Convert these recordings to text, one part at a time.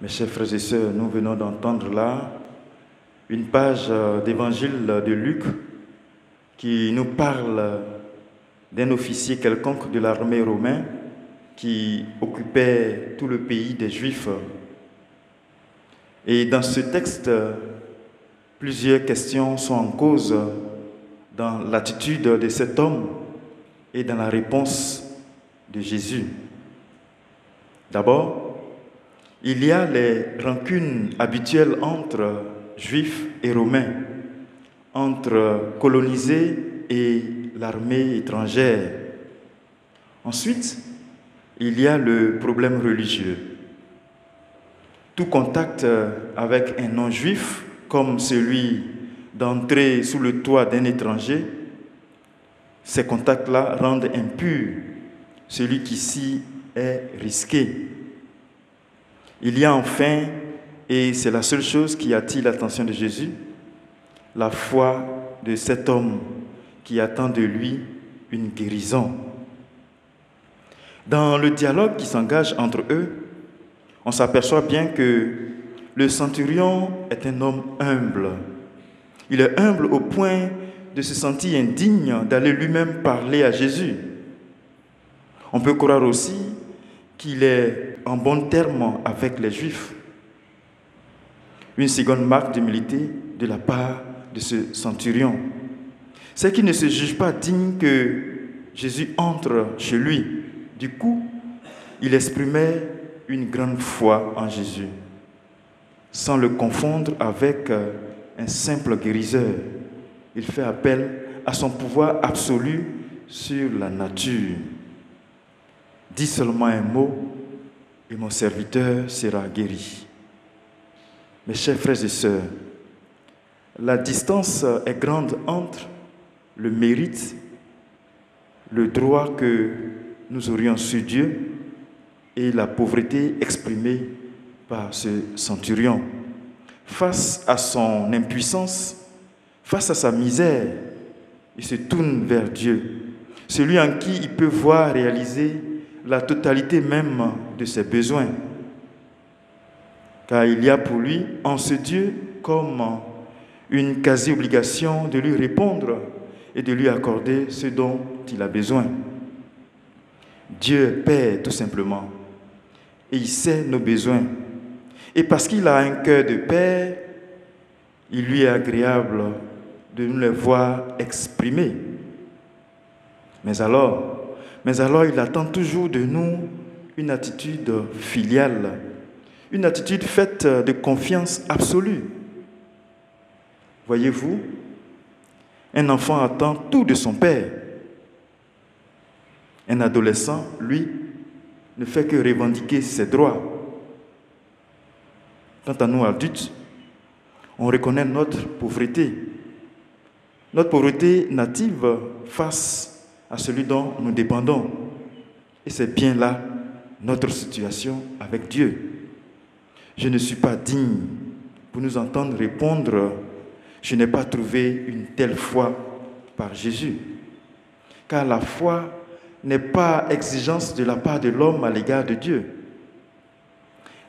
Mes chers frères et sœurs, nous venons d'entendre là une page d'évangile de Luc qui nous parle d'un officier quelconque de l'armée romaine qui occupait tout le pays des Juifs. Et dans ce texte, plusieurs questions sont en cause dans l'attitude de cet homme et dans la réponse de Jésus. D'abord, il y a les rancunes habituelles entre Juifs et Romains, entre colonisés et l'armée étrangère. Ensuite, il y a le problème religieux. Tout contact avec un non-juif, comme celui d'entrer sous le toit d'un étranger, ces contacts-là rendent impur celui qui s'y est risqué. Il y a enfin, et c'est la seule chose qui attire l'attention de Jésus, la foi de cet homme qui attend de lui une guérison. Dans le dialogue qui s'engage entre eux, on s'aperçoit bien que le centurion est un homme humble. Il est humble au point de se sentir indigne d'aller lui-même parler à Jésus. On peut croire aussi qu'il est en bon terme avec les Juifs. Une seconde marque d'humilité de la part de ce centurion, c'est qu'il ne se juge pas digne que Jésus entre chez lui. Du coup, il exprimait une grande foi en Jésus, sans le confondre avec un simple guérisseur. Il fait appel à son pouvoir absolu sur la nature. Dis seulement un mot et mon serviteur sera guéri. Mes chers frères et sœurs, la distance est grande entre le mérite, le droit que nous aurions sur Dieu et la pauvreté exprimée par ce centurion. Face à son impuissance, face à sa misère, il se tourne vers Dieu, celui en qui il peut voir réaliser la totalité même de ses besoins. Car il y a pour lui, en ce Dieu, comme une quasi-obligation de lui répondre et de lui accorder ce dont il a besoin. Dieu est Père, tout simplement, et il sait nos besoins. Et parce qu'il a un cœur de Père, il lui est agréable de nous les voir exprimer. Mais alors, il attend toujours de nous une attitude filiale, une attitude faite de confiance absolue. Voyez-vous, un enfant attend tout de son père. Un adolescent, lui, ne fait que revendiquer ses droits. Quant à nous adultes, on reconnaît notre pauvreté native face à celui dont nous dépendons. Et c'est bien là notre situation avec Dieu. Je ne suis pas digne pour nous entendre répondre « Je n'ai pas trouvé une telle foi par Jésus ». Car la foi n'est pas exigence de la part de l'homme à l'égard de Dieu.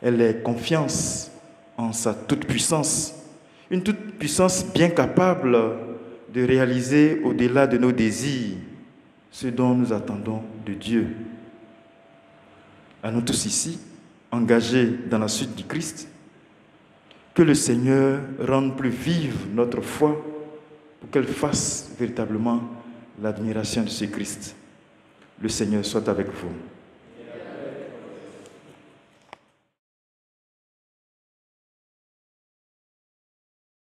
Elle est confiance en sa toute-puissance, une toute-puissance bien capable de réaliser au-delà de nos désirs ce dont nous attendons de Dieu. À nous tous ici, engagés dans la suite du Christ, que le Seigneur rende plus vive notre foi pour qu'elle fasse véritablement l'admiration de ce Christ. Le Seigneur soit avec vous.